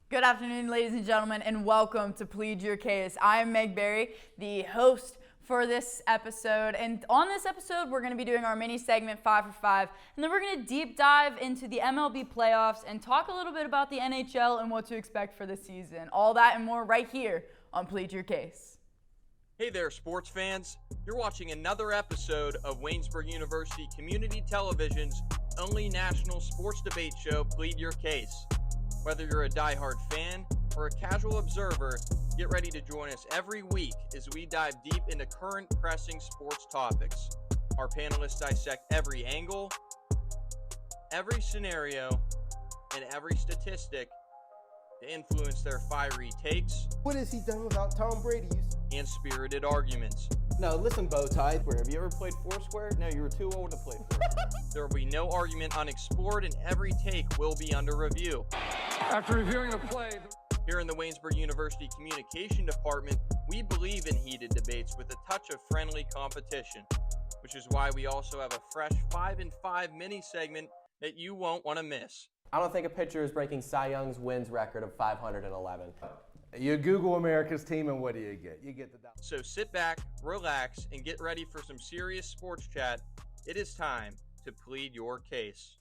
Good afternoon, ladies and gentlemen, and welcome to Plead Your Case. I am Meg Barry, the host for this episode, and on this episode, we're going to be doing our mini segment 5 for 5, and then we're going to deep dive into the MLB Playoffs and talk a little bit about the NHL and what to expect for the season. All that and more right here on Plead Your Case. Hey there, sports fans. You're watching another episode of Waynesburg University Community Television's only national sports debate show, Plead Your Case. Whether you're a diehard fan or a casual observer, get ready to join us every week as we dive deep into current pressing sports topics. Our panelists dissect every angle, every scenario, and every statistic to influence their fiery takes. What has he done without Tom Brady? And spirited arguments. No, listen, Bowtie. Have you ever played Foursquare? No, you were too old to play Foursquare. There will be no argument unexplored, and every take will be under review. After reviewing the play, Here in the Waynesburg University Communication Department, we believe in heated debates with a touch of friendly competition, which is why we also have a fresh 5 and 5 mini segment that you won't want to miss. I don't think a pitcher is breaking Cy Young's wins record of 511. You Google America's team, and what do you get? You get the dollar. So sit back, relax, and get ready for some serious sports chat. It is time to plead your case.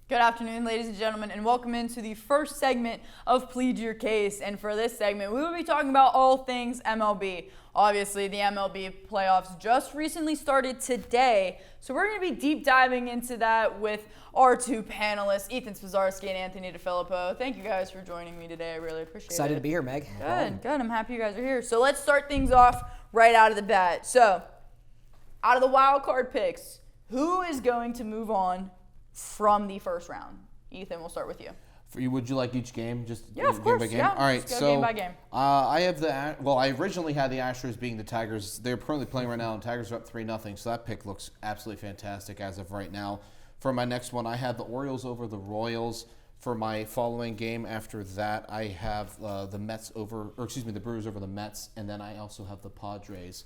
Good afternoon, ladies and gentlemen, and welcome into the first segment of Plead Your Case. And for this segment, we will be talking about all things MLB. Obviously, the MLB playoffs just recently started today, so we're going to be deep diving into that with our two panelists, Ethan Spozarski and Anthony DiFilippo. Thank you guys for joining me today. I really appreciate it. Excited to be here, Meg. Good. I'm happy you guys are here. So let's start things off right out of the bat. So, out of the wild card picks, who is going to move on from the first round? Ethan, we'll start with you. Would you like each game? Just Yeah, of course. Game by game? Yeah, All right, let's go so game by game. I have I originally had the Astros being the Tigers. They're currently playing right now, and Tigers are up 3-0. So that pick looks absolutely fantastic as of right now. For my next one, I have the Orioles over the Royals. For my following game after that, I have the Brewers over the Mets, and then I also have the Padres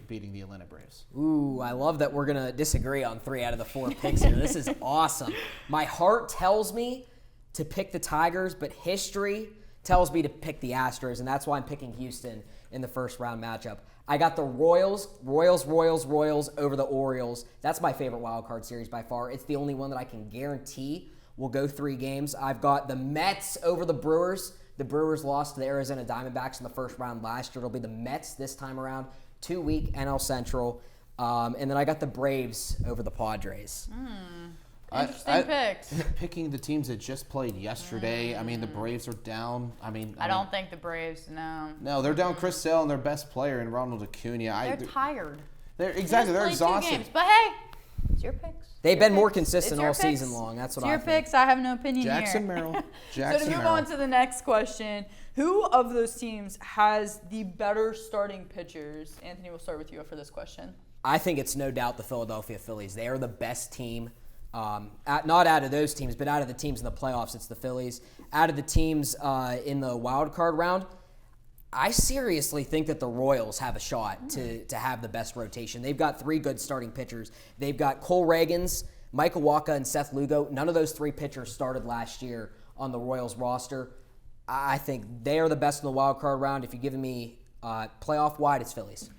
beating the Atlanta Braves. Ooh, I love that we're going to disagree on 3 out of the 4 picks here. This is awesome. My heart tells me to pick the Tigers, but history tells me to pick the Astros, and that's why I'm picking Houston in the first round matchup. I got the Royals over the Orioles. That's my favorite wild card series by far. It's the only one that I can guarantee will go 3 games. I've got the Mets over the Brewers. The Brewers lost to the Arizona Diamondbacks in the first round last year. It'll be the Mets this time around. 2-week NL Central. And then I got the Braves over the Padres. Interesting picks. Picking the teams that just played yesterday. I mean, the Braves are down. I don't think the Braves, no. No, they're down Chris Sale and their best player in Ronald Acuna. They're tired. They're They exhausted. just played 2 games. But hey, it's your picks. They've Your been more picks. consistent It's your all picks. season long. That's what It's I your think. picks. I have no opinion Jackson here. Merrill. So Jackson to move Merrill. on to the next question, who of those teams has the better starting pitchers? Anthony, we'll start with you for this question. I think it's no doubt the Philadelphia Phillies. They are the best team. Not out of those teams, but out of the teams in the playoffs, it's the Phillies. Out of the teams in the wild card round, I seriously think that the Royals have a shot to have the best rotation. They've got 3 good starting pitchers. They've got Cole Ragans, Michael Wacha, and Seth Lugo. None of those 3 pitchers started last year on the Royals roster. I think they are the best in the wild card round. If you're giving me playoff wide, it's Phillies.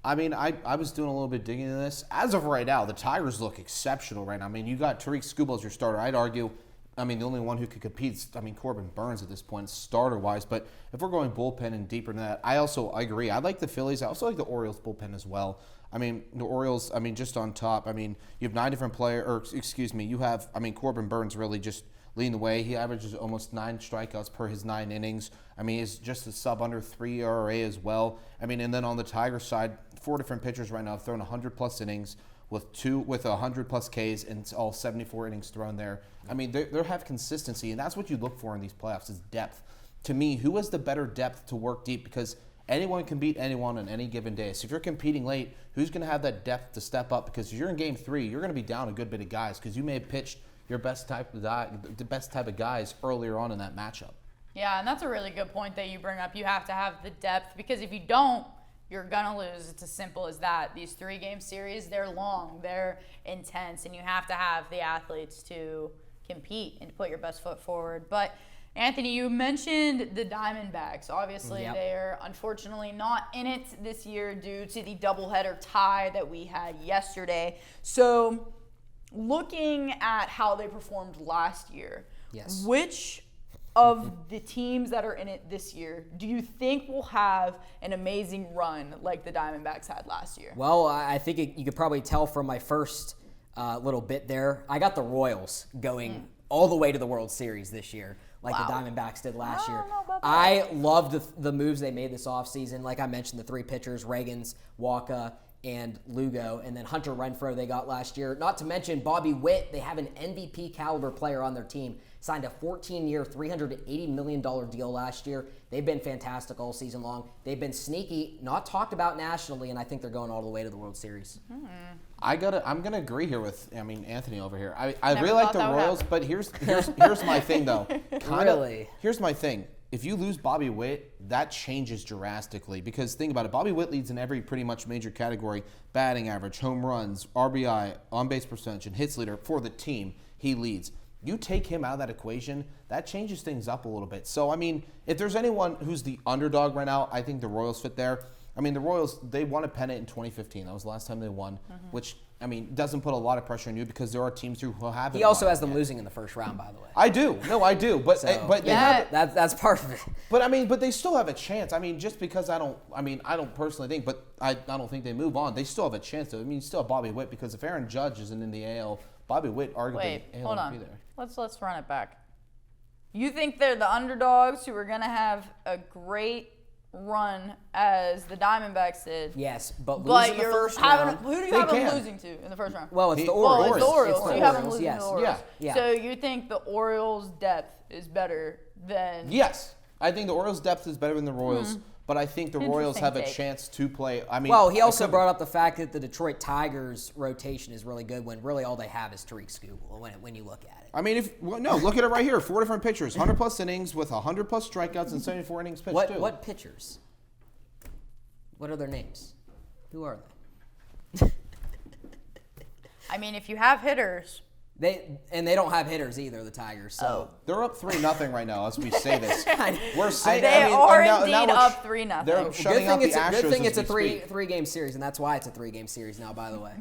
I mean, I was doing a little bit digging into this. As of right now, the Tigers look exceptional right now. I mean, you got Tariq Skubal as your starter. I'd argue, the only one who could compete is, Corbin Burns at this point, starter-wise. But if we're going bullpen and deeper than that, I agree. I like the Phillies. I also like the Orioles bullpen as well. The Orioles, just on top. You have 9 different players, you have, Corbin Burns really just leading the way. He averages almost 9 strikeouts per his 9 innings. He's just a sub under 3 ERA as well. And then on the Tigers side, 4 different pitchers right now have thrown 100-plus innings with 100-plus Ks and all 74 innings thrown there. They have consistency, and that's what you look for in these playoffs is depth. To me, who has the better depth to work deep? Because anyone can beat anyone on any given day. So if you're competing late, who's going to have that depth to step up? Because if you're in Game 3, you're going to be down a good bit of guys because you may have pitched your best type of guys earlier on in that matchup. Yeah, and that's a really good point that you bring up. You have to have the depth because if you don't, you're gonna lose. It's as simple as that. These 3-game series, they're long, they're intense, and you have to have the athletes to compete and to put your best foot forward. But Anthony, you mentioned the Diamondbacks. Obviously, they're unfortunately not in it this year due to the doubleheader tie that we had yesterday. So, looking at how they performed last year, which of the teams that are in it this year do you think will have an amazing run like the Diamondbacks had last year? Well, I think you could probably tell from my first little bit there. I got the Royals going all the way to the World Series this year, like the Diamondbacks did last year. I loved the moves they made this offseason. Like I mentioned, the 3 pitchers, Reagans, Waka, and Lugo, and then Hunter Renfroe they got last year. Not to mention Bobby Witt. They have an MVP caliber player on their team. Signed a 14-year, $380 million deal last year. They've been fantastic all season long. They've been sneaky, not talked about nationally, and I think they're going all the way to the World Series. I'm gonna agree here with Anthony over here. I really like the Royals, but here's my thing though. Here's my thing. If you lose Bobby Witt, that changes drastically because think about it. Bobby Witt leads in every pretty much major category: batting average, home runs, RBI, on base percentage, and hits leader for the team. He leads. You take him out of that equation, that changes things up a little bit. So, I mean, if there's anyone who's the underdog right now, I think the Royals fit there. I mean, the Royals, they won a pennant in 2015. That was the last time they won, which, I mean, doesn't put a lot of pressure on you because there are teams who haven't. He also has them losing in the first round, by the way. I do. No, I do. But that's part of it. But I mean, but they still have a chance. I mean, just because I don't personally think, but I don't think they move on. They still have a chance. I mean, you still have Bobby Witt because if Aaron Judge isn't in the AL, Bobby Witt arguably hold on. Be there. Let's run it back. You think they're the underdogs who are gonna have a great run as the Diamondbacks did? Yes, but losing the first round. Who do you have them losing to in the first round? Well, it's the Orioles. Well, it's the Orioles. So you have them losing yes. to the Orioles. Yeah. So you think the Orioles' depth is better than? Yes, I think the Orioles' depth is better than the Royals. But I think the Royals have a chance to play. I mean, well, he also brought up the fact that the Detroit Tigers' rotation is really good when really all they have is Tariq Skubal when you look at it. I mean, look at it right here. 4 different pitchers, 100+ innings with 100+ strikeouts and 74 innings pitched too. What pitchers? What are their names? Who are they? I mean, if you have hitters. They don't have hitters either, the Tigers. So they're up 3-0 right now as we say this. We're saying they are indeed up 3-0. They're shutting out the Astros. Good thing it's a three game series, and that's why it's a 3-game series now. By the way.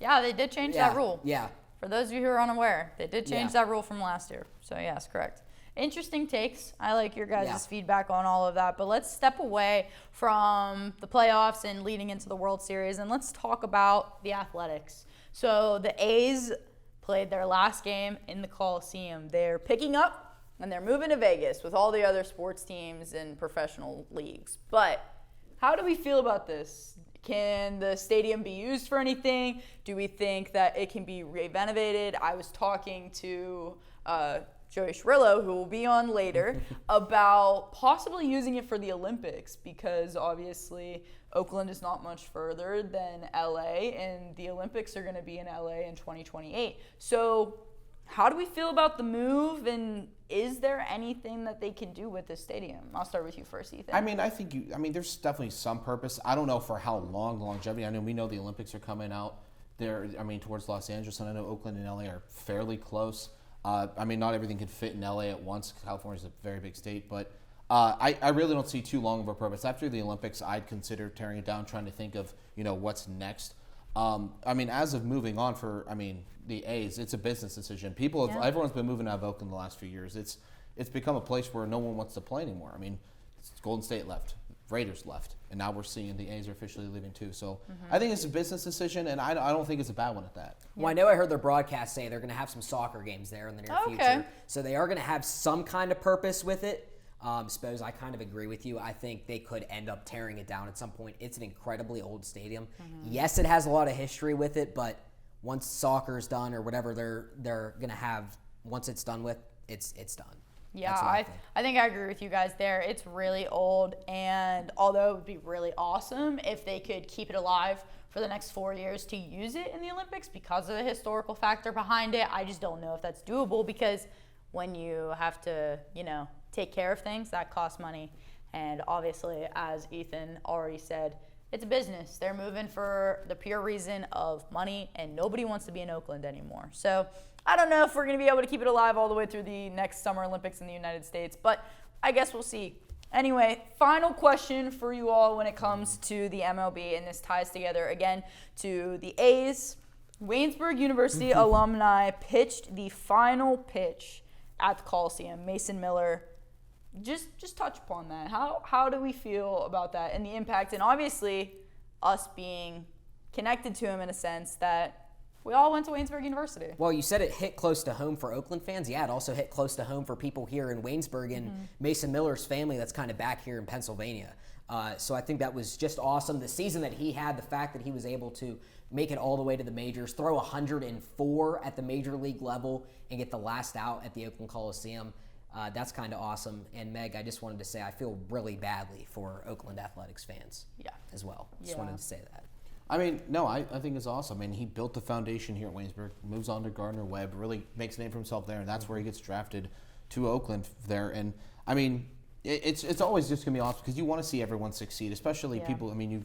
Yeah, they did change that rule. Yeah. For those of you who are unaware, they did change that rule from last year. So yes, correct. Interesting takes. I like your guys' feedback on all of that. But let's step away from the playoffs and leading into the World Series, and let's talk about the Athletics. So the A's played their last game in the Coliseum. They're picking up and they're moving to Vegas with all the other sports teams and professional leagues. But how do we feel about this? Can the stadium be used for anything? Do we think that it can be renovated? I was talking to Joey Chirillo, who will be on later, about possibly using it for the Olympics because obviously Oakland is not much further than LA, and the Olympics are going to be in LA in 2028. So how do we feel about the move, and is there anything that they can do with this stadium? I'll start with you first, Ethan. I mean, there's definitely some purpose. I don't know for how long, the longevity. I know we know the Olympics are coming out there, towards Los Angeles, and I know Oakland and LA are fairly close. Not everything can fit in LA at once. California is a very big state, but I really don't see too long of a purpose. After the Olympics, I'd consider tearing it down, trying to think of, what's next. As of moving on for, the A's, it's a business decision. Everyone's been moving out of Oakland the last few years. It's become a place where no one wants to play anymore. Golden State left, Raiders left, and now we're seeing the A's are officially leaving too. So I think it's a business decision, and I don't think it's a bad one at that. Well, I know I heard their broadcast say they're going to have some soccer games there in the near future. So they are going to have some kind of purpose with it. Spose, I kind of agree with you. I think they could end up tearing it down at some point. It's an incredibly old stadium. Yes, it has a lot of history with it, but once soccer's done or whatever they're going to have, once it's done with, it's done. Yeah, I think I agree with you guys there. It's really old, and although it would be really awesome if they could keep it alive for the next 4 years to use it in the Olympics because of the historical factor behind it, I just don't know if that's doable because when you have to, take care of things, that costs money. And obviously, as Ethan already said, it's a business. They're moving for the pure reason of money, and nobody wants to be in Oakland anymore. So I don't know if we're going to be able to keep it alive all the way through the next Summer Olympics in the United States, but I guess we'll see. Anyway, final question for you all when it comes to the MLB, and this ties together again to the A's. Waynesburg University alumni pitched the final pitch at the Coliseum. Mason Miller, just touch upon that. How do we feel about that and the impact? And obviously, us being connected to him in a sense that we all went to Waynesburg University. Well, you said it hit close to home for Oakland fans. Yeah, it also hit close to home for people here in Waynesburg and Mason Miller's family that's kind of back here in Pennsylvania. So I think that was just awesome. The season that he had, the fact that he was able to make it all the way to the majors, throw 104 at the major league level, and get the last out at the Oakland Coliseum, that's kind of awesome. And Meg, I just wanted to say I feel really badly for Oakland Athletics fans as well. Just wanted to say that. I mean, no, I think it's awesome. I mean, he built the foundation here at Waynesburg, moves on to Gardner-Webb, really makes a name for himself there, and that's where he gets drafted to Oakland there. And, I mean, it's always just going to be awesome because you want to see everyone succeed, especially people. I mean,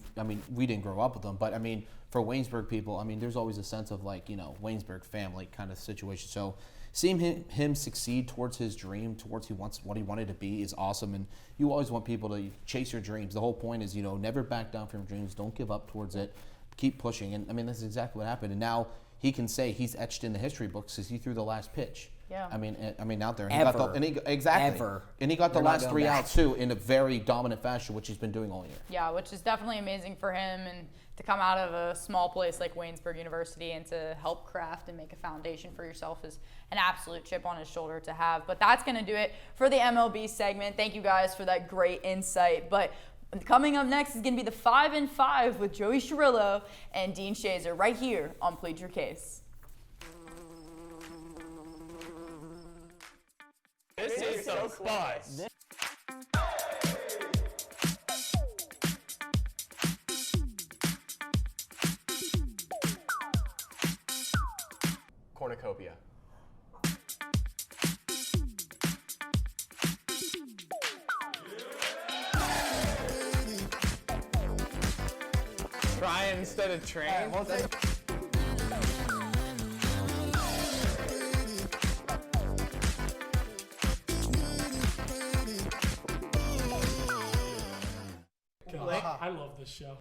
we didn't grow up with them, but, I mean, for Waynesburg people, I mean, there's always a sense of, like, Waynesburg family kind of situation. So seeing him succeed towards his dream, towards what he wanted to be is awesome. And you always want people to chase your dreams. The whole point is, never back down from your dreams. Don't give up towards it. Keep pushing. And, I mean, that's exactly what happened. And now he can say he's etched in the history books because he threw the last pitch. Yeah. I mean, out there. And Exactly. Ever. And he got the We're not last going 3 back. outs, too, in a very dominant fashion, which he's been doing all year. Yeah, which is definitely amazing for him and to come out of a small place like Waynesburg University and to help craft and make a foundation for yourself is an absolute chip on his shoulder to have. But that's going to do it for the MLB segment. Thank you guys for that great insight. But coming up next is going to be the 5 and 5 with Joey Chirillo and Dean Shazer right here on Plead Your Case. This is the buzz. Cornucopia. Try instead of train. I love this show.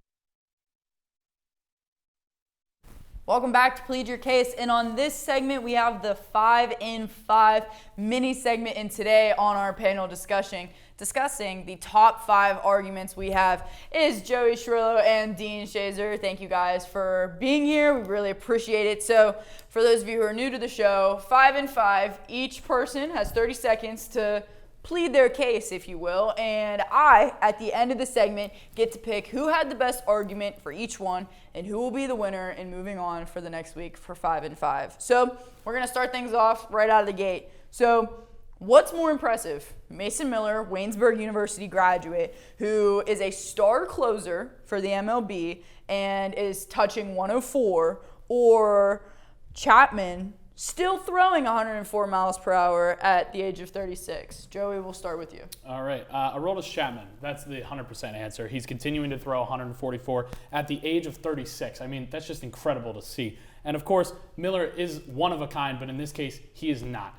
Welcome back to Plead Your Case, and on this segment we have the 5 in 5 mini segment, and today on our panel discussing the top 5 arguments we have is Joey Chirillo and Dean Shazer. Thank you guys for being here. We really appreciate it. So for those of you who are new to the show, 5 in 5, each person has 30 seconds to plead their case, if you will, and I, at the end of the segment, get to pick who had the best argument for each one and who will be the winner and moving on for the next week for 5 and 5. So we're going to start things off right out of the gate. So what's more impressive? Mason Miller, Waynesburg University graduate, who is a star closer for the MLB and is touching 104, or Chapman, still throwing 104 miles per hour at the age of 36. Joey, we'll start with you. All right. Aroldis Chapman, that's the 100% answer. He's continuing to throw 144 at the age of 36. I mean, that's just incredible to see. And, of course, Miller is one of a kind, but in this case, he is not.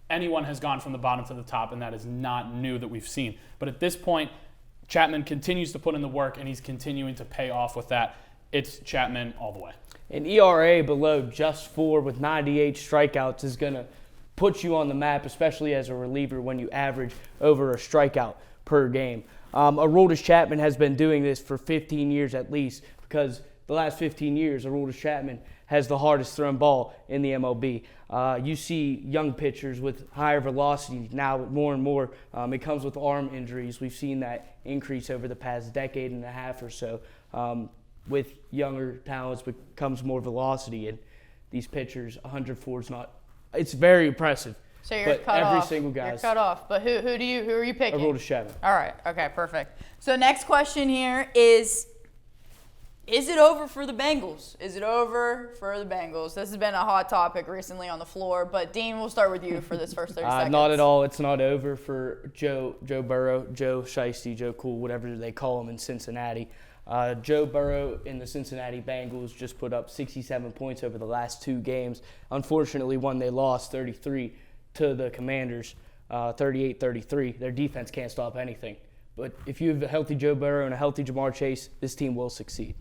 Anyone has gone from the bottom to the top, and that is not new that we've seen. But at this point, Chapman continues to put in the work, and he's continuing to pay off with that. It's Chapman all the way. An ERA below just 4 with 98 strikeouts is going to put you on the map, especially as a reliever when you average over a strikeout per game. Aroldis Chapman has been doing this for 15 years at least, because the last 15 years, Aroldis Chapman has the hardest thrown ball in the MLB. You see young pitchers with higher velocity now more and more. It comes with arm injuries. We've seen that increase over the past decade and a half or so. With younger talents becomes more velocity, and these pitchers, 104 is not. It's very impressive. So you're but cut every off. single guy's You're cut off. But who are you picking? Aroldis Chapman. All right. Okay. Perfect. So next question here is, Is it over for the Bengals? Is it over for the Bengals? This has been a hot topic recently on the floor, but Dean, we'll start with you for this first 30 seconds. Not at all. It's not over for Joe Burrow, Joe Shiesty, Joe Cool, whatever they call him in Cincinnati. Joe Burrow in the Cincinnati Bengals just put up 67 points over the last 2 games. Unfortunately, one they lost 33 to the Commanders, 38-33. Their defense can't stop anything. But if you have a healthy Joe Burrow and a healthy Jamar Chase, this team will succeed.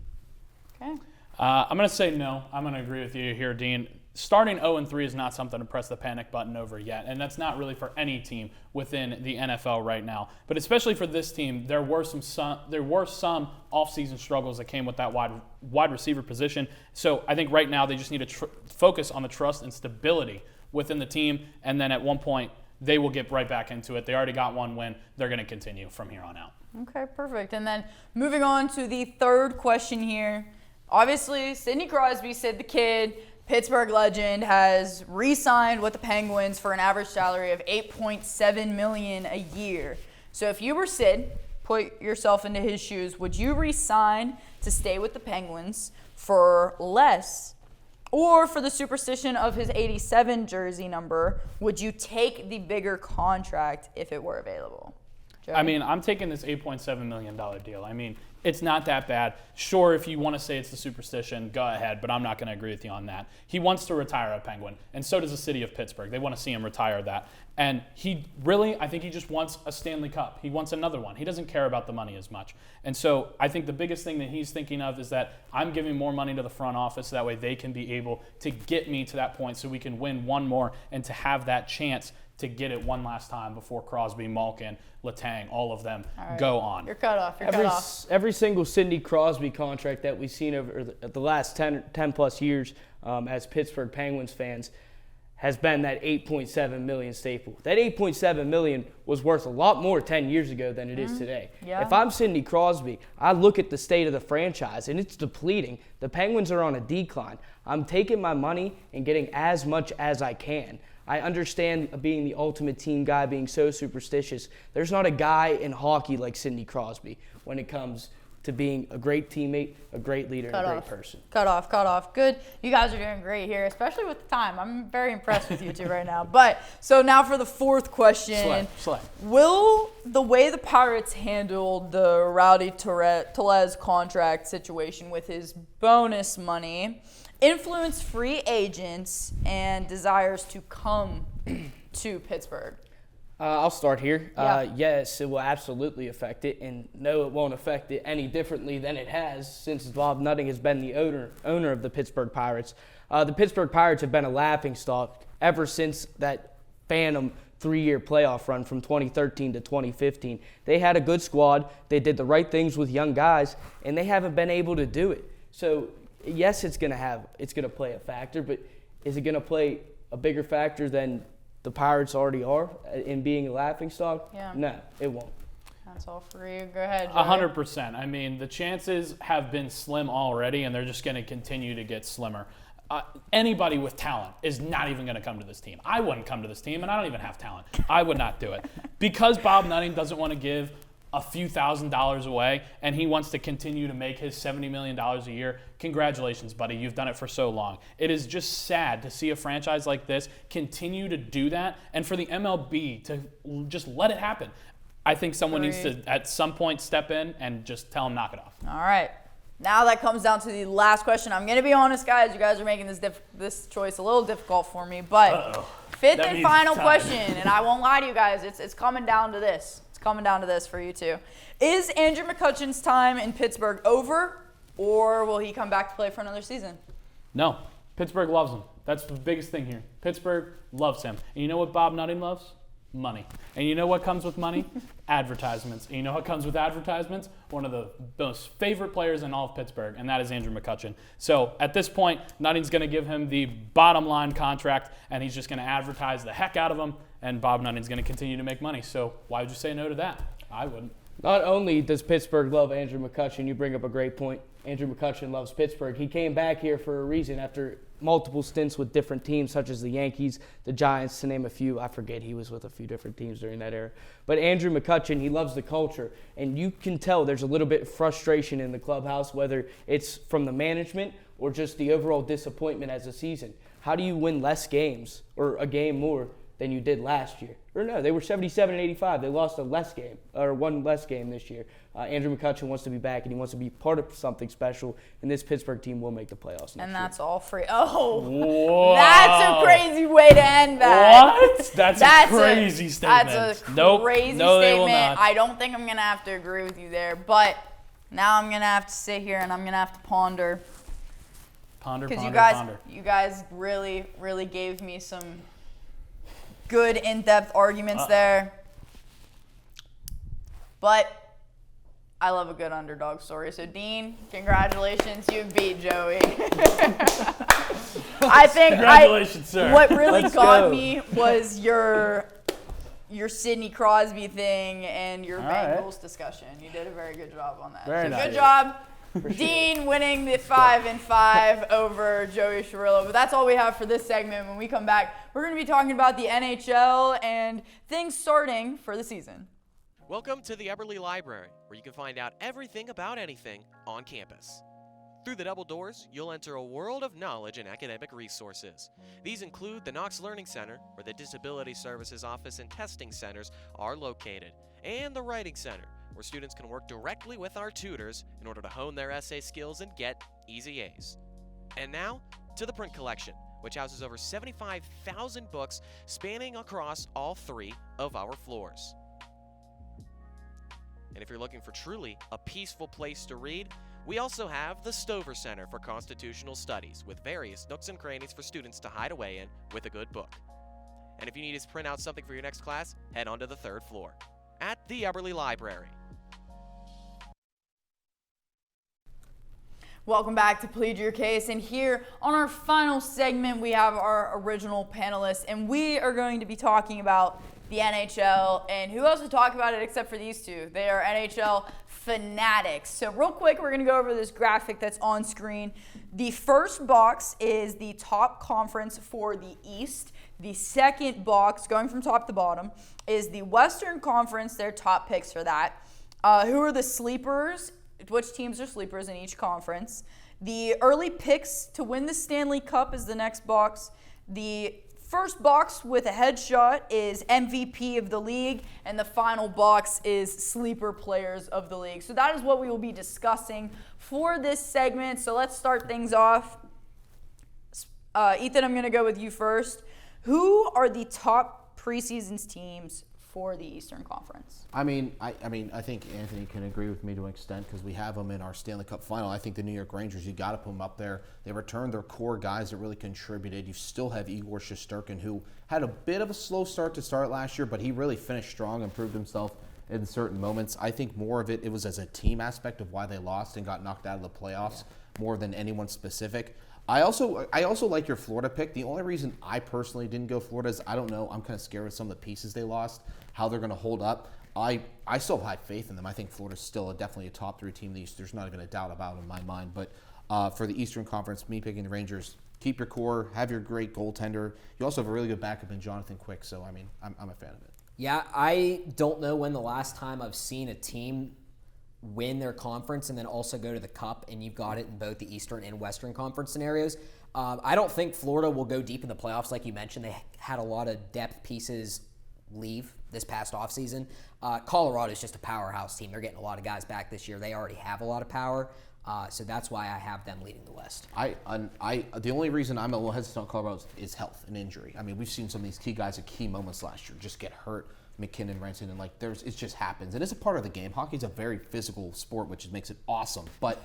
Okay. I'm going to say no. I'm going to agree with you here, Dean. Starting 0-3 is not something to press the panic button over yet, and that's not really for any team within the NFL right now. But especially for this team, there were some offseason struggles that came with that wide receiver position. So I think right now they just need to focus on the trust and stability within the team, and then at one point they will get right back into it. They already got one win. They're going to continue from here on out. Okay, perfect. And then moving on to the third question here. Obviously, Sidney Crosby, Sid the Kid, Pittsburgh legend, has re-signed with the Penguins for an average salary of $8.7 million a year. So if you were Sid, put yourself into his shoes, would you re-sign to stay with the Penguins for less? Or for the superstition of his 87 jersey number, would you take the bigger contract if it were available? Joey? I mean, I'm taking this $8.7 million deal. I mean, it's not that bad. Sure, if you want to say it's the superstition, go ahead, but I'm not going to agree with you on that. He wants to retire a Penguin, and so does the city of Pittsburgh. They want to see him retire that. And I think he just wants a Stanley Cup. He wants another one. He doesn't care about the money as much. And so I think the biggest thing that he's thinking of is that I'm giving more money to the front office so that way they can be able to get me to that point so we can win one more and to have that chance to get it one last time before Crosby, Malkin, Letang, all of them go on. You're cut off. Every single Sidney Crosby contract that we've seen over the last 10 plus years as Pittsburgh Penguins fans has been that $8.7 million staple. That $8.7 million was worth a lot more 10 years ago than it is today. Yeah. If I'm Sidney Crosby, I look at the state of the franchise and it's depleting. The Penguins are on a decline. I'm taking my money and getting as much as I can. I understand being the ultimate team guy, being so superstitious. There's not a guy in hockey like Sidney Crosby when it comes to being a great teammate, a great leader, and a great person. Cut off. Good. You guys are doing great here, especially with the time. I'm very impressed with you two right now. But so now for the fourth question. Slay. Will the way the Pirates handled the Rowdy Tellez contract situation with his bonus money influence free agents and desires to come to Pittsburgh? I'll start here. Yeah. Yes, it will absolutely affect it, and no, it won't affect it any differently than it has since Bob Nutting has been the owner of the Pittsburgh Pirates. The Pittsburgh Pirates have been a laughingstock ever since that phantom 3-year playoff run from 2013 to 2015. They had a good squad. They did the right things with young guys, and they haven't been able to do it. So, yes, it's going to play a factor, but is it going to play a bigger factor than the Pirates already are in being a laughingstock? Yeah. No, it won't. That's all for you. Go ahead, Joey. 100%. I mean, the chances have been slim already, and they're just going to continue to get slimmer. Anybody with talent is not even going to come to this team. I wouldn't come to this team, and I don't even have talent. I would not do it. Because Bob Nutting doesn't want to give a few $1,000s away, and he wants to continue to make his $70 million a year. Congratulations, buddy. You've done it for so long. It is just sad to see a franchise like this continue to do that, and for the MLB to just let it happen. I think someone needs to, at some point, step in and just tell him, knock it off. All right. Now that comes down to the last question. I'm going to be honest, guys. You guys are making this choice a little difficult for me, but fifth and final question, and I won't lie to you guys. It's coming down to this. Coming down to this for you two. Is Andrew McCutchen's time in Pittsburgh over, or will he come back to play for another season? No. Pittsburgh loves him. That's the biggest thing here. Pittsburgh loves him. And you know what Bob Nutting loves? Money. And you know what comes with money? Advertisements. And you know what comes with advertisements? One of the most favorite players in all of Pittsburgh, and that is Andrew McCutchen. So at this point, Nutting's going to give him the bottom line contract, and he's just going to advertise the heck out of him, and Bob Nutting's going to continue to make money. So why would you say no to that? I wouldn't. Not only does Pittsburgh love Andrew McCutchen, you bring up a great point. Andrew McCutchen loves Pittsburgh. He came back here for a reason after multiple stints with different teams, such as the Yankees, the Giants, to name a few. I forget, he was with a few different teams during that era. But Andrew McCutchen, he loves the culture. And you can tell there's a little bit of frustration in the clubhouse, whether it's from the management or just the overall disappointment as a season. How do you win less games or a game more than you did last year? Or no, they were 77-85. They lost one less game this year. Andrew McCutchen wants to be back, and he wants to be part of something special, and this Pittsburgh team will make the playoffs next year. And that's all free. Oh, Whoa. that's a crazy way to end that. What? That's a crazy statement. That's a crazy No, they will statement. not. I don't think I'm going to have to agree with you there, but now I'm going to have to sit here and I'm going to have to ponder. Ponder. Because you guys really, really gave me some good in-depth arguments there. But I love a good underdog story. So, Dean, congratulations. You beat Joey. I think Congratulations, sir. What really Let's got go. me was your Sidney Crosby thing and your Bengals discussion. You did a very good job on that. Very nice. Good job. Dean winning the 5-5 over Joey Chirillo. But that's all we have for this segment. When we come back, we're going to be talking about the NHL and things starting for the season. Welcome to the Eberly Library, where you can find out everything about anything on campus. Through the double doors, you'll enter a world of knowledge and academic resources. These include the Knox Learning Center, where the Disability Services Office and testing centers are located, and the Writing Center, where students can work directly with our tutors in order to hone their essay skills and get easy A's. And now, to the print collection, which houses over 75,000 books spanning across all 3 of our floors. And if you're looking for truly a peaceful place to read, we also have the Stover Center for Constitutional Studies, with various nooks and crannies for students to hide away in with a good book. And if you need to print out something for your next class, head on to the 3rd floor at the Eberly Library. Welcome back to Plead Your Case, and here on our final segment we have our original panelists, and we are going to be talking about the NHL, and who else to talk about it except for these two? They are NHL fanatics. So real quick, we're going to go over this graphic that's on screen. The first box is the top conference for the East. The second box, going from top to bottom, is the Western Conference, their top picks for that. Who are the sleepers? Which teams are sleepers in each conference? The early picks to win the Stanley Cup is the next box. The first box with a headshot is MVP of the league, and the final box is sleeper players of the league. So that is what we will be discussing for this segment. So let's start things off. Ethan, I'm going to go with you first. Who are the top preseason teams for the Eastern Conference? I think Anthony can agree with me to an extent because we have them in our Stanley Cup final. I think the New York Rangers, you got to put them up there. They returned their core guys that really contributed. You still have Igor Shesterkin, who had a bit of a slow start to start last year, but he really finished strong and proved himself in certain moments. I think more of it was as a team aspect of why they lost and got knocked out of the playoffs more than anyone specific. I also like your Florida pick. The only reason I personally didn't go Florida is I don't know. I'm kind of scared of some of the pieces they lost, how they're going to hold up. I still have high faith in them. I think Florida's still definitely a top 3 team in the East. There's not even a doubt about it in my mind. But for the Eastern Conference, me picking the Rangers, keep your core, have your great goaltender. You also have a really good backup in Jonathan Quick. So, I'm a fan of it. Yeah, I don't know when the last time I've seen a team win their conference and then also go to the Cup, and you've got it in both the Eastern and Western Conference scenarios. I don't think Florida will go deep in the playoffs like you mentioned. They had a lot of depth pieces leave this past offseason. Colorado is just a powerhouse team. They're getting a lot of guys back this year. They already have a lot of power, so that's why I have them leading the West. The only reason I'm a little hesitant on Colorado is health and injury. I mean, we've seen some of these key guys at key moments last year just get hurt. McKinnon, Ranson, and it just happens. And it's a part of the game. Hockey's a very physical sport, which makes it awesome. But,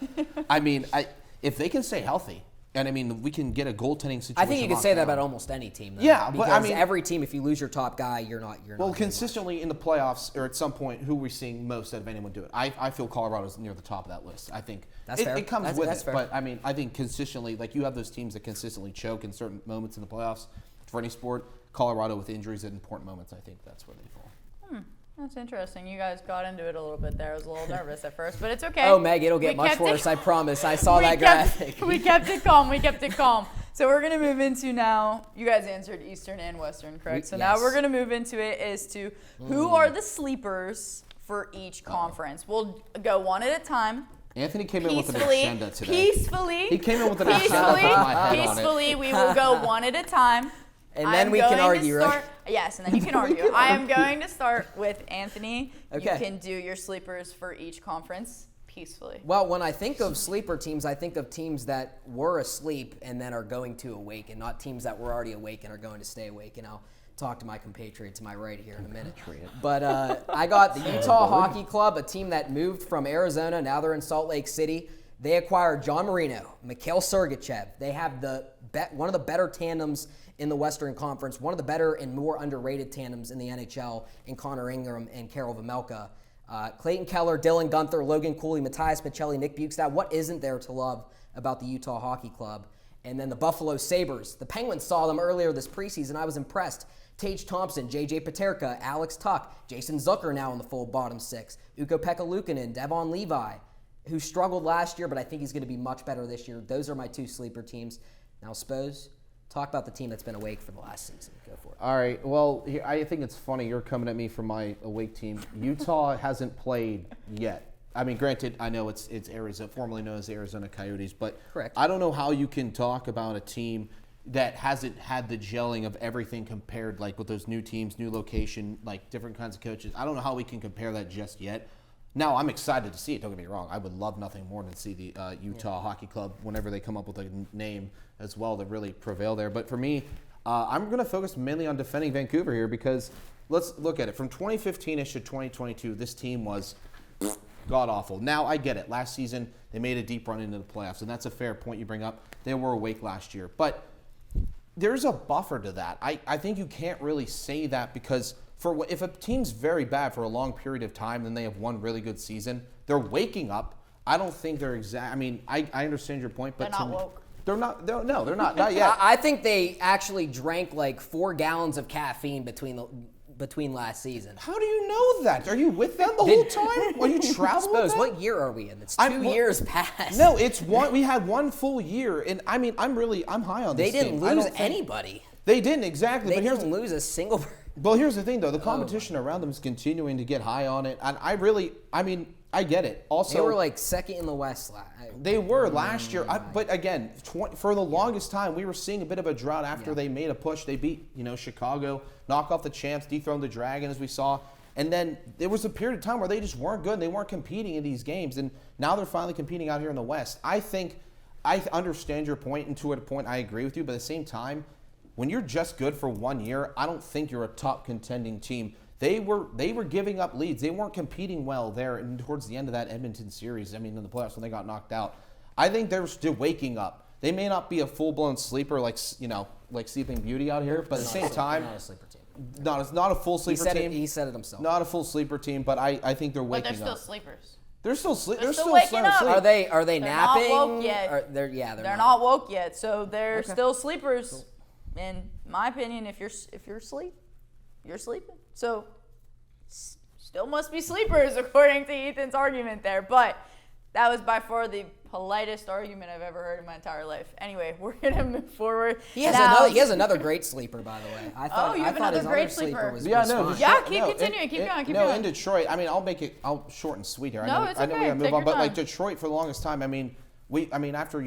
if they can stay healthy, and we can get a goaltending situation. I think you could say that about almost any team, though. Yeah, because every team, if you lose your top guy, you're not. Well, consistently in the playoffs, or at some point, who are we seeing most out of anyone do it? I feel Colorado's near the top of that list. I think that's fair. It comes with it. Fair. But I think consistently, like you have those teams that consistently choke in certain moments in the playoffs for any sport. Colorado with injuries at important moments, I think that's where they fall. That's interesting. You guys got into it a little bit there. I was a little nervous at first, but it's okay. Oh, Meg, it'll get We much kept worse. it- I promise. I saw that kept- graphic. We kept it calm. We kept it calm. So we're going to move into now, you guys answered Eastern and Western, correct? So now yes. we're going to move into it as to who are the sleepers for each conference. We'll go one at a time. Anthony came in with an Peacefully, agenda today. peacefully. He came in with an agenda with my head on it. Peacefully, we will go one at a time. And then we can argue, right? Yes, and then you can argue. I am going to start with Anthony. Okay. You can do your sleepers for each conference peacefully. Well, when I think of sleeper teams, I think of teams that were asleep and then are going to awaken, not teams that were already awake and are going to stay awake. And I'll talk to my compatriot to my right here in a minute. But I got the Utah Hockey Club, a team that moved from Arizona. Now they're in Salt Lake City. They acquired John Marino, Mikhail Sergachev. They have one of the better tandems in the Western Conference, one of the better and more underrated tandems in the NHL in Connor Ingram and Karel Vejmelka. Clayton Keller, Dylan Gunther, Logan Cooley, Matthias Michelli, Nick Bukestad. What isn't there to love about the Utah Hockey Club? And then the Buffalo Sabres. The Penguins saw them earlier this preseason. I was impressed. Tage Thompson, J.J. Paterka, Alex Tuck, Jason Zucker now in the full bottom six, Ukko-Pekka Luukkonen, Devon Levi, who struggled last year, but I think he's going to be much better this year. Those are my two sleeper teams. Now, Spoz, talk about the team that's been awake for the last season. Go for it. All right. Well, I think it's funny you're coming at me for my awake team. Utah hasn't played yet. I mean, granted, I know it's Arizona, formerly known as the Arizona Coyotes, but Correct. I don't know how you can talk about a team that hasn't had the gelling of everything compared, like with those new teams, new location, like different kinds of coaches. I don't know how we can compare that just yet. Now, I'm excited to see it. Don't get me wrong. I would love nothing more than see the Utah Hockey Club whenever they come up with a name as well to really prevail there. But for me, I'm going to focus mainly on defending Vancouver here because let's look at it. From 2015-ish to 2022, this team was god-awful. Now, I get it. Last season, they made a deep run into the playoffs, and that's a fair point you bring up. They were awake last year. But there's a buffer to that. I think you can't really say that because if a team's very bad for a long period of time, then they have one really good season, they're waking up. I don't think they're exact. I mean, I understand your point, but They're not woke. They're not. No, they're not yet. I think they actually drank like 4 gallons of caffeine between last season. How do you know that? Are you with them the whole time? Are you traveling? Suppose, what year are we in? It's 2 years past. No, it's one. We had one full year, and I mean, I'm high on this They didn't team. I lose don't think- anybody. They didn't exactly. They but here's didn't lose a single. Well, here's the thing, though. The competition around them is continuing to get high on it. And I get it. Also, They were like second in the West. They were last year. But again, for the longest time, we were seeing a bit of a drought after they made a push. They beat, Chicago, knock off the champs, dethrone the Dragon, as we saw. And then there was a period of time where they just weren't good. They weren't competing in these games. And now they're finally competing out here in the West. I think I understand your point, and to a point I agree with you. But at the same time, when you're just good for 1 year, I don't think you're a top contending team. They were giving up leads. They weren't competing well there and towards the end of that Edmonton series. I mean, in the playoffs when they got knocked out. I think they're still waking up. They may not be a full-blown sleeper like Sleeping Beauty out here, but at the same time, Not a sleeper team. not a full sleeper team. He said it himself. Not a full sleeper team, but I think they're But waking they're still up. sleepers. They're still sleeping. They're still waking up. Are they They're napping? not woke yet. They're They're not woke yet, so they're still sleepers. In my opinion, if you're asleep, you're sleeping. So still must be sleepers according to Ethan's argument there. But that was by far the politest argument I've ever heard in my entire life. Anyway, we're gonna move forward. He has another great sleeper, by the way. I thought you have another his great other sleeper sleeper. was Yeah, was no, fine. Yeah, keep continuing. Keep going. Keep going. in Detroit, I mean, I'll short and sweet here. No, it's I know we okay. gotta move Take on, your but like time. Detroit for the longest time, after,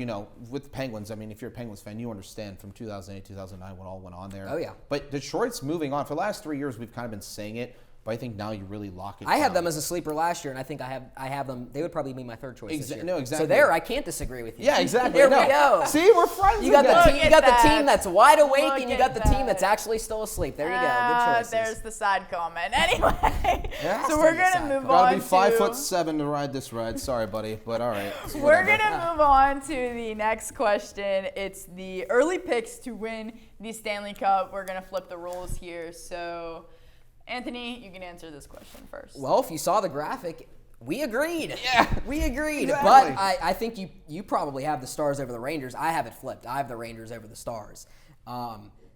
with the Penguins, if you're a Penguins fan, you understand from 2008, 2009 what all went on there. Oh, yeah. But Detroit's moving on. For the last 3 years, we've kind of been saying it, but I think now you really lock it I had down. them as a sleeper last year, and I think I have them. They would probably be my third choice this year. No, exactly. So there, I can't disagree with you. Yeah, exactly. There No. we go. See, we're friends You got again. the team. You Look got at the that. team that's wide awake, Look and you at got the team that. that's actually still asleep. There you go. Good choices. There's the side comment. Anyway, has so to we're be a side gonna move comment. on Gotta be 5'7" to. to ride this ride. Sorry, buddy, but all right. We're gonna move on to the next question. It's the early picks to win the Stanley Cup. We're gonna flip the rules here. So, Anthony, you can answer this question first. Well, if you saw the graphic, we agreed. Yeah. We agreed. Exactly. But I think you probably have the Stars over the Rangers. I have it flipped. I have the Rangers over the Stars.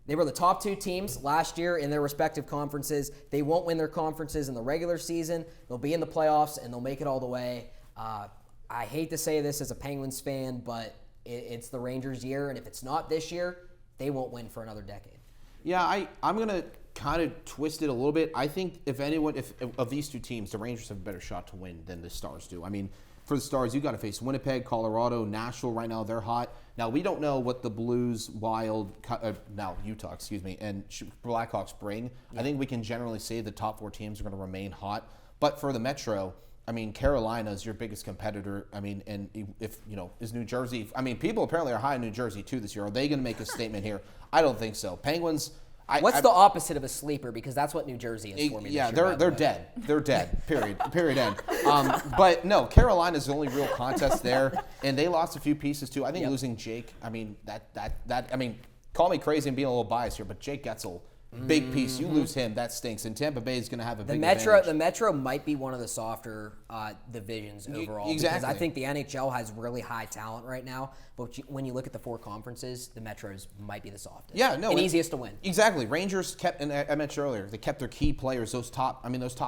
They were the top 2 teams last year in their respective conferences. They won't win their conferences in the regular season. They'll be in the playoffs, and they'll make it all the way. I hate to say this as a Penguins fan, but it's the Rangers' year, and if it's not this year, they won't win for another decade. Yeah, I'm going to kind of twist it a little bit. I think if of these 2 teams, the Rangers have a better shot to win than the Stars do. I mean, for the Stars, you got to face Winnipeg, Colorado, Nashville. Right now, they're hot. Now, we don't know what the Blues, Wild, Utah, and Blackhawks bring. Yeah. I think we can generally say the top 4 teams are going to remain hot. But for the Metro, I mean, Carolina is your biggest competitor. I mean, and if, is New Jersey, I mean, people apparently are high in New Jersey too this year. Are they going to make a statement here? I don't think so. Penguins. What's the opposite of a sleeper? Because that's what New Jersey is for me. Yeah, this year, they're dead. They're dead. Period. End. But no, Carolina's the only real contest there, and they lost a few pieces too. I think losing Jake. I mean I mean, call me crazy and being a little biased here, but Jake Getzel. Big piece. You lose him, that stinks. And Tampa Bay is going to have a big advantage. The Metro might be one of the softer divisions overall. Exactly. Because I think the NHL has really high talent right now. But when you look at the 4 conferences, the Metros might be the softest. Yeah, no. And easiest to win. Exactly. Rangers kept, and I mentioned earlier, they kept their key players, those top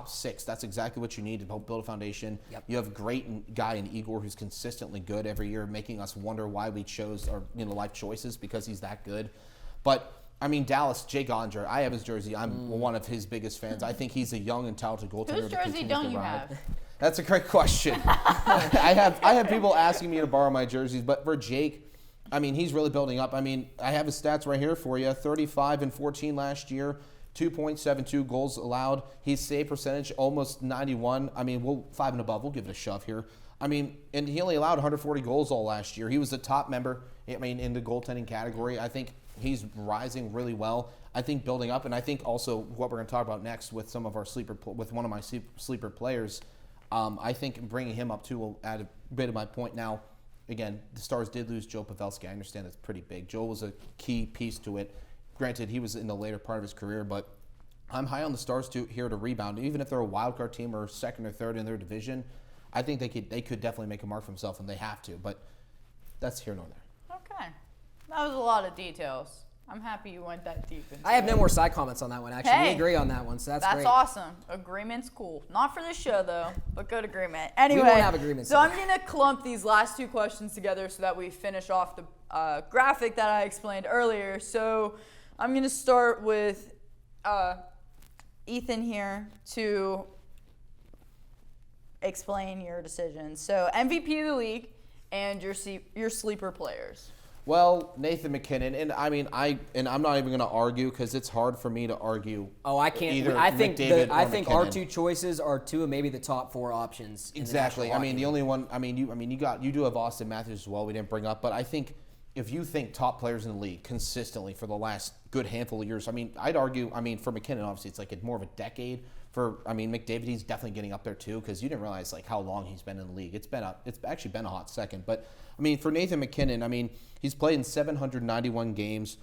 6. That's exactly what you need to build a foundation. Yep. You have a great guy in Igor who's consistently good every year, making us wonder why we chose our life choices because he's that good. But I mean, Dallas, Jake Onger, I have his jersey. I'm one of his biggest fans. I think he's a young and talented goaltender. Whose jersey don't you have? That's a great question. I have people asking me to borrow my jerseys, but for Jake, I mean, he's really building up. I mean, I have his stats right here for you. 35 and 14 last year, 2.72 goals allowed. His save percentage, almost 91. I mean, 5 and above. We'll give it a shove here. I mean, and he only allowed 140 goals all last year. He was the top member, in the goaltending category. I think he's rising really well. I think building up, and I think also what we're going to talk about next with some of our with one of my sleeper players, I think bringing him up too will add a bit of my point. Now, again, the Stars did lose Joe Pavelski. I understand that's pretty big. Joe was a key piece to it. Granted, he was in the later part of his career, but I'm high on the Stars here to rebound. Even if they're a wild card team or second or third in their division, I think they could definitely make a mark for themselves, and they have to. But that's here nor there. Okay. That was a lot of details. I'm happy you went that deep into I have it. no more side comments on that one, actually. Hey, we agree on that one, so that's great. That's awesome. Agreement's cool. Not for this show, though, but good agreement. Anyway, we won't have agreements. So I'm going to clump these last 2 questions together so that we finish off the graphic that I explained earlier. So I'm going to start with Ethan here to explain your decision. So MVP of the league and your sleeper players. Well, Nathan McKinnon, and I mean, I'm not even going to argue because it's hard for me to argue. Oh, I can't. Either I think McDavid or our McKinnon. 2 choices are 2 of maybe the top 4 options. Exactly. I mean, the only one. You do have Austin Matthews as well. We didn't bring up, but I think if you think top players in the league consistently for the last good handful of years, I mean, I'd argue. I mean, for McKinnon, obviously, it's like more of a decade. McDavid, he's definitely getting up there too because you didn't realize like how long he's been in the league. It's actually been a hot second. But I mean, for Nathan McKinnon, I mean, he's played in 791 games.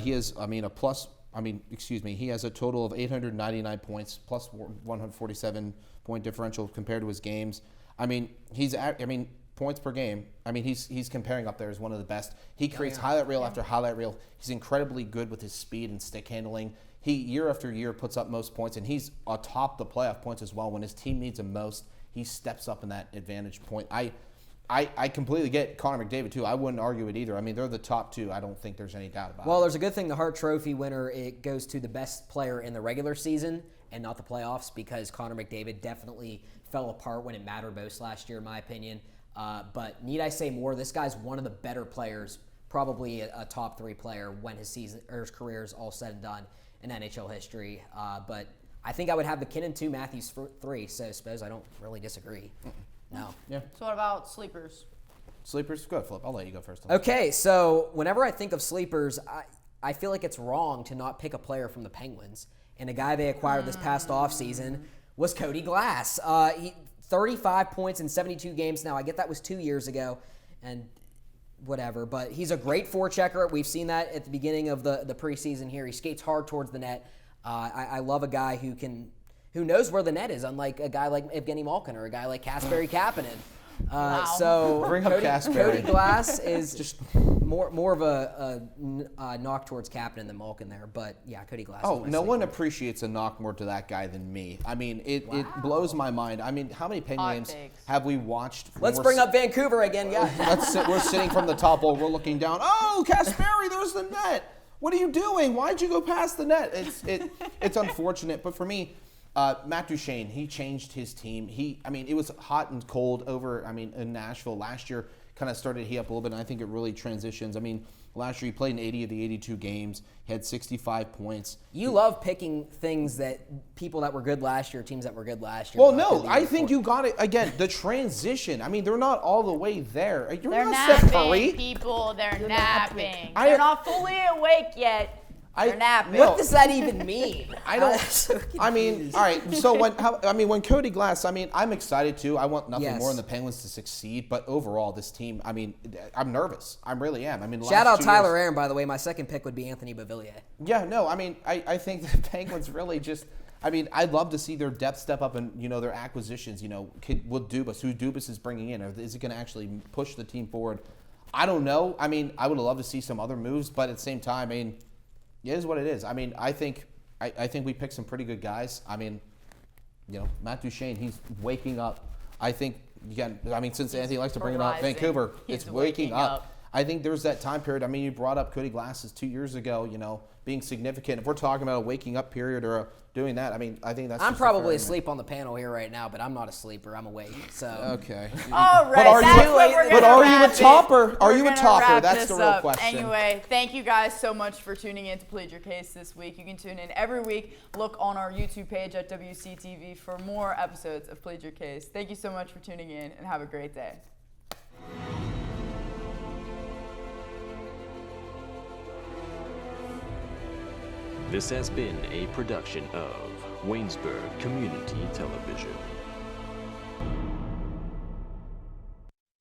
He has, he has a total of 899 points plus 147 point differential compared to his games. I mean, points per game. I mean, he's comparing up there as one of the best. He creates highlight reel after highlight reel. He's incredibly good with his speed and stick handling. He, year after year, puts up most points, and he's atop the playoff points as well. When his team needs him most, he steps up in that advantage point. I completely get Connor McDavid, too. I wouldn't argue it either. I mean, they're the top 2. I don't think there's any doubt about it. Well, there's a good thing the Hart Trophy winner, it goes to the best player in the regular season and not the playoffs because Connor McDavid definitely fell apart when it mattered most last year, in my opinion. But need I say more? This guy's one of the better players, probably a top 3 player when his season or his career is all said and done in NHL history. But I think I would have McKinnon 2, Matthews 3. So I suppose I don't really disagree. No. Yeah. So what about sleepers? Sleepers? Go ahead, Flip. I'll let you go first. Okay, so whenever I think of sleepers, I feel like it's wrong to not pick a player from the Penguins. And a guy they acquired this past offseason was Cody Glass. 35 points in 72 games now. I get that was 2 years ago and whatever, but he's a great forechecker. We've seen that at the beginning of the preseason here. He skates hard towards the net. I love a guy who knows where the net is, unlike a guy like Evgeny Malkin or a guy like Kasperi Kapanen. So Cody Glass is just more of a knock towards Kapanen than Malkin there, but yeah, Cody Glass. Oh, is my no sleeper. one appreciates a knock more to that guy than me. I mean, it blows my mind. I mean, how many Penguin games takes. have we watched? Let's bring up Vancouver again, guys. We're sitting from the top while we're looking down. Oh, Kasperi, there's the net. What are you doing? Why'd you go past the net? It's unfortunate, but for me, Matt Duchene, he changed his team. It was hot and cold over, in Nashville last year. Kind of started to heat up a little bit, and I think it really transitions. I mean, last year he played in 80 of the 82 games. He had 65 points. You love picking things that people that were good last year, teams that were good last year. Well, no, I think you got it. Again, the transition. I mean, they're not all the way there. They're not Steph Curry. napping, people. They're napping. I- They're not fully awake yet. They're napping. What does that even mean? I don't. All right. So when Cody Glass, I'm excited too. I want nothing more than the Penguins to succeed. But overall, this team, I'm nervous. I really am. Shout out Tyler Aaron, by the way. My second pick would be Anthony Beauvillier. Yeah. No. I think the Penguins really just. I'd love to see their depth step up and their acquisitions. With Dubas, who Dubas is bringing in, or is it going to actually push the team forward? I don't know. I would love to see some other moves, but at the same time, it is what it is. I think we picked some pretty good guys. Matt Duchene, he's waking up. I think, again, since Anthony likes to bring it up, Vancouver, it's waking up. I think there's that time period. You brought up Cody Glasses 2 years ago, being significant. If we're talking about a waking up period or doing that, I think that's. I'm probably asleep on the panel here right now, but I'm not a sleeper. I'm awake. So. Okay. All right. But are you a topper? Are you a topper? That's the real question. Anyway, thank you guys so much for tuning in to Plead Your Case this week. You can tune in every week. Look on our YouTube page at WCTV for more episodes of Plead Your Case. Thank you so much for tuning in, and have a great day. This has been a production of Waynesburg Community Television.